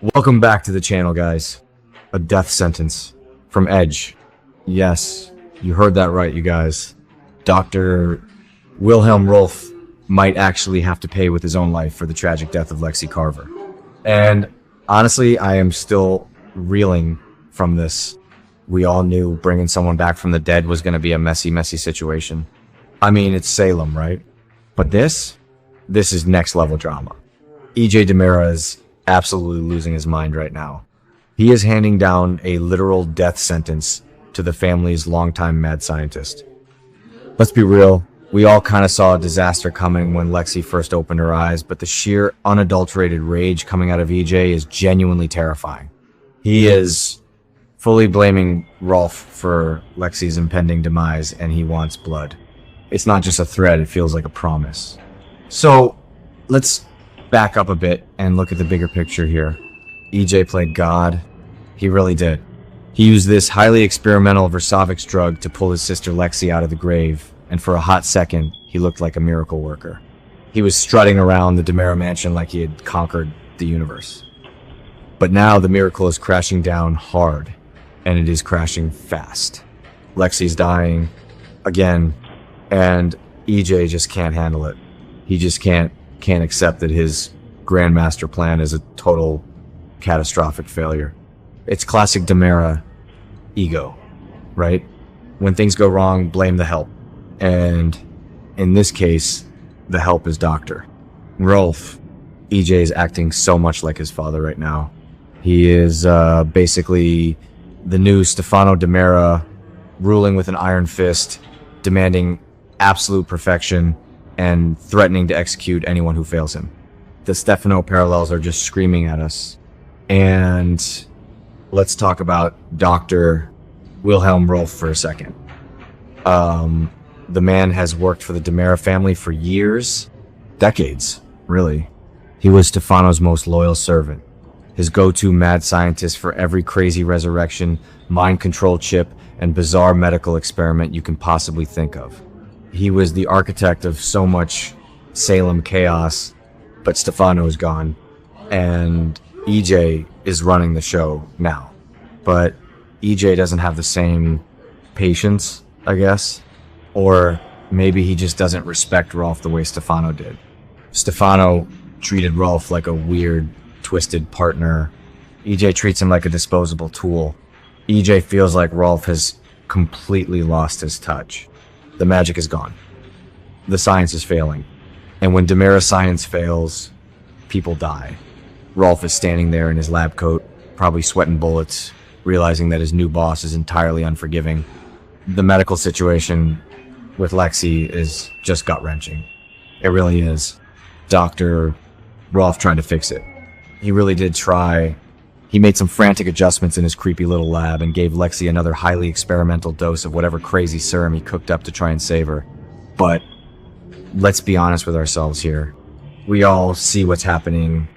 Welcome back to the channel, guys. A death sentence from Edge. Yes, you heard that right, you guys. Dr. Wilhelm Rolf might actually have to pay with his own life for the tragic death of Lexie Carver. And honestly, I am still reeling from this. We all knew bringing someone back from the dead was going to be a messy, messy situation. I mean, it's Salem, right? But this is next level drama. DiMera is absolutely losing his mind right now. He is handing down a literal death sentence to the family's longtime mad scientist. Let's be real, we all kind of saw a disaster coming when Lexie first opened her eyes, but the sheer unadulterated rage coming out of EJ is genuinely terrifying. He is fully blaming Rolf for Lexie's impending demise, and he wants blood. It's not just a threat, it feels like a promise. So, let's back up a bit and look at the bigger picture here. EJ played God. He really did. He used this highly experimental Versavix drug to pull his sister Lexie out of the grave, and for a hot second, he looked like a miracle worker. He was strutting around the DiMera mansion like he had conquered the universe. But now the miracle is crashing down hard, and it is crashing fast. Lexie's dying again, and EJ just can't handle it. He just can't accept that his grandmaster plan is a total catastrophic failure. It's classic DiMera ego, right? When things go wrong, blame the help. And in this case, the help is Dr. Rolf. EJ is acting so much like his father right now. He is basically the new Stefano DiMera, ruling with an iron fist, demanding absolute perfection, and threatening to execute anyone who fails him. The Stefano parallels are just screaming at us. And let's talk about Dr. Wilhelm Rolf for a second. The man has worked for the DiMera family for years, decades, really. He was Stefano's most loyal servant, his go-to mad scientist for every crazy resurrection, mind control chip, and bizarre medical experiment you can possibly think of. He was the architect of so much Salem chaos, but Stefano is gone, and EJ is running the show now. But EJ doesn't have the same patience, I guess, or maybe he just doesn't respect Rolf the way Stefano did. Stefano treated Rolf like a weird, twisted partner. EJ treats him like a disposable tool. EJ feels like Rolf has completely lost his touch. The magic is gone. The science is failing. And when DiMera science fails, people die. Rolf is standing there in his lab coat, probably sweating bullets, realizing that his new boss is entirely unforgiving. The medical situation with Lexie is just gut-wrenching. It really is. Dr. Rolf tried to fix it. He really did try. He made some frantic adjustments in his creepy little lab and gave Lexie another highly experimental dose of whatever crazy serum he cooked up to try and save her. But let's be honest with ourselves here. We all see what's happening.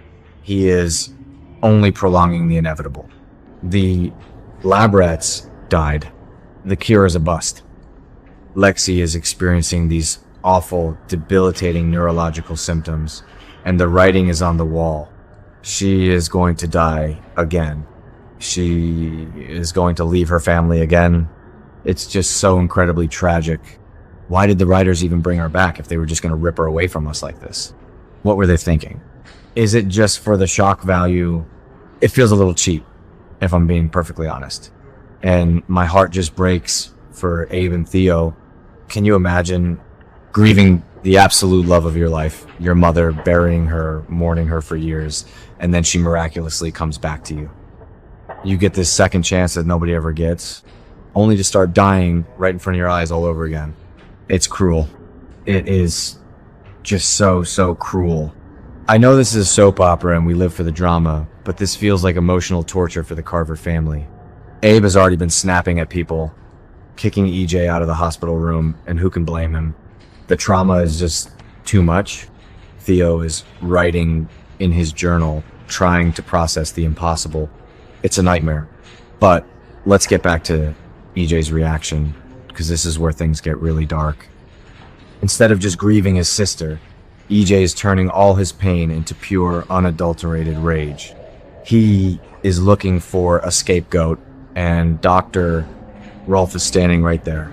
He is only prolonging the inevitable. The lab rats died. The cure is a bust. Lexie is experiencing these awful, debilitating neurological symptoms, and the writing is on the wall. She is going to die again. She is going to leave her family again. It's just so incredibly tragic. Why did the writers even bring her back if they were just going to rip her away from us like this? What were they thinking? Is it just for the shock value? It feels a little cheap, if I'm being perfectly honest. And my heart just breaks for Abe and Theo. Can you imagine grieving the absolute love of your life, your mother, burying her, mourning her for years, and then she miraculously comes back to you? You get this second chance that nobody ever gets, only to start dying right in front of your eyes all over again. It's cruel. It is just so cruel. I know this is a soap opera and we live for the drama, but this feels like emotional torture for the Carver family. Abe has already been snapping at people, kicking EJ out of the hospital room, and who can blame him? The trauma is just too much. Theo is writing in his journal, trying to process the impossible. It's a nightmare. But let's get back to EJ's reaction, because this is where things get really dark. Instead of just grieving his sister, EJ is turning all his pain into pure, unadulterated rage. He is looking for a scapegoat, and Dr. Rolf is standing right there.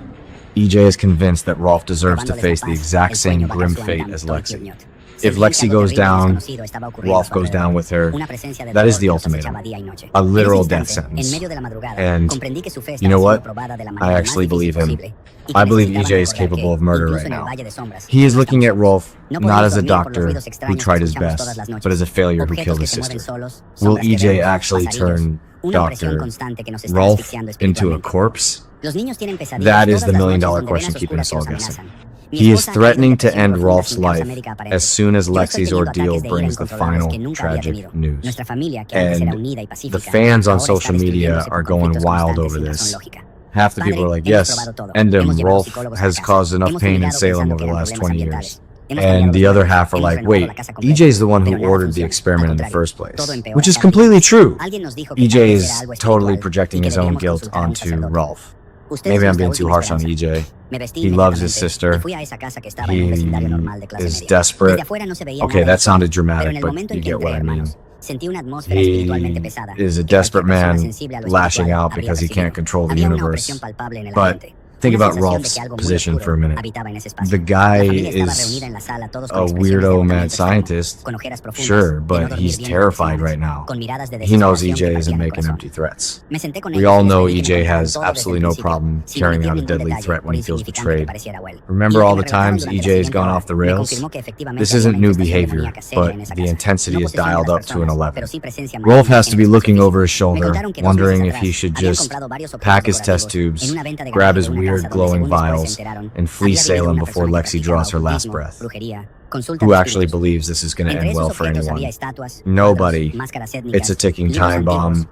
EJ is convinced that Rolf deserves to face the exact same grim fate as Lexie. If Lexie goes down, Rolf goes down with her. That is the ultimatum. A literal death sentence. And you know what? I actually believe him. I believe EJ is capable of murder right now. He is looking at Rolf not as a doctor who tried his best, but as a failure who killed his sister. Will EJ actually turn Dr. Rolf into a corpse? That is the million-dollar question keeping us all guessing. He is threatening to end Rolf's life as soon as Lexie's ordeal brings the final tragic news. And the fans on social media are going wild over this. Half the people are like, yes, end him. Rolf has caused enough pain in Salem over the last 20 years. And the other half are like, wait, EJ's the one who ordered the experiment in the first place. Which is completely true. EJ is totally projecting his own guilt onto Rolf. Maybe I'm being too harsh on EJ. He loves his sister. He is desperate. Okay, that sounded dramatic, but you get what I mean. He is a desperate man lashing out because he can't control the universe. But think about Rolf's position for a minute. The guy is a weirdo mad scientist, sure, but he's terrified right now. He knows EJ isn't making empty threats. We all know EJ has absolutely no problem carrying out a deadly threat when he feels betrayed. Remember all the times EJ has gone off the rails? This isn't new behavior, but the intensity is dialed up to an 11. Rolf has to be looking over his shoulder, wondering if he should just pack his test tubes, grab his weird glowing vials, and flee Salem before Lexie draws her last breath. Who actually believes this is going to end well for anyone? Nobody. It's a ticking time bomb.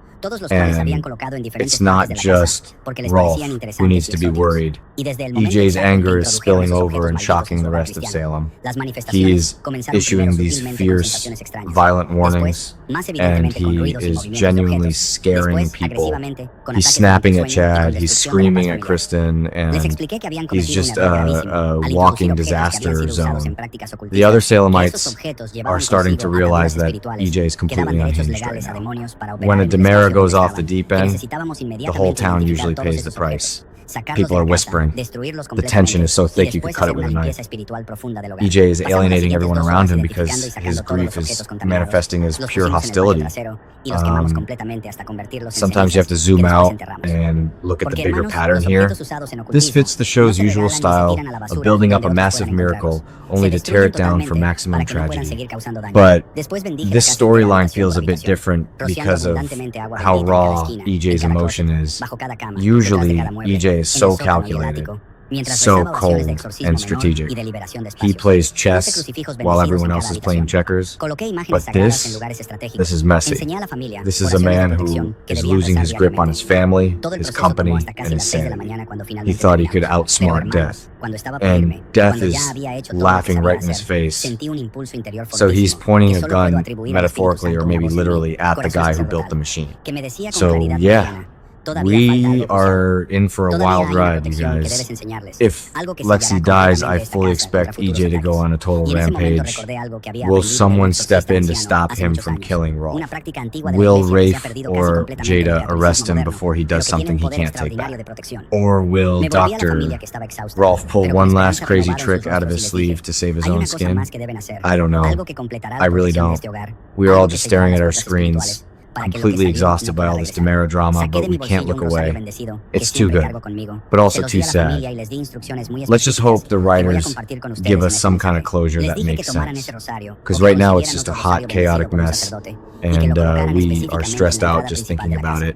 And it's not just Rolf who needs to be worried. EJ's anger is spilling over and shocking the rest of Salem. He's issuing these fierce, violent warnings, and he is genuinely scaring people. He's snapping at Chad, he's screaming at Kristen, and he's just a walking disaster zone. The other Salemites are starting to realize that EJ is completely unhinged right now. When a DiMera goes off the deep end, the whole town usually pays the price. People are whispering. The tension is so thick you could cut it with a knife. EJ is alienating everyone around him because his grief is manifesting as pure hostility. Sometimes you have to zoom out and look at the bigger pattern here. This fits the show's usual style of building up a massive miracle only to tear it down for maximum tragedy. But this storyline feels a bit different because of how raw EJ's emotion is. Usually, EJ is so calculated, so cold and strategic. He plays chess while everyone else is playing checkers. But this is messy. This is a man who is losing his grip on his family, his company, and his sanity. He thought he could outsmart death. And death is laughing right in his face. So he's pointing a gun, metaphorically or maybe literally, at the guy who built the machine. So yeah. We are in for a wild ride, you guys. If Lexie dies, I fully expect EJ to go on a total rampage. Will someone step in to stop him from killing Rolf? Will Rafe or Jada arrest him before he does something he can't take back? Or will Dr. Rolf pull one last crazy trick out of his sleeve to save his own skin? I don't know. I really don't. We are all just staring at our screens, completely exhausted by all this DiMera drama, but we can't look away. It's too good, but also too sad. Let's just hope the writers give us some kind of closure that makes sense. Because right now it's just a hot, chaotic mess, and we are stressed out just thinking about it.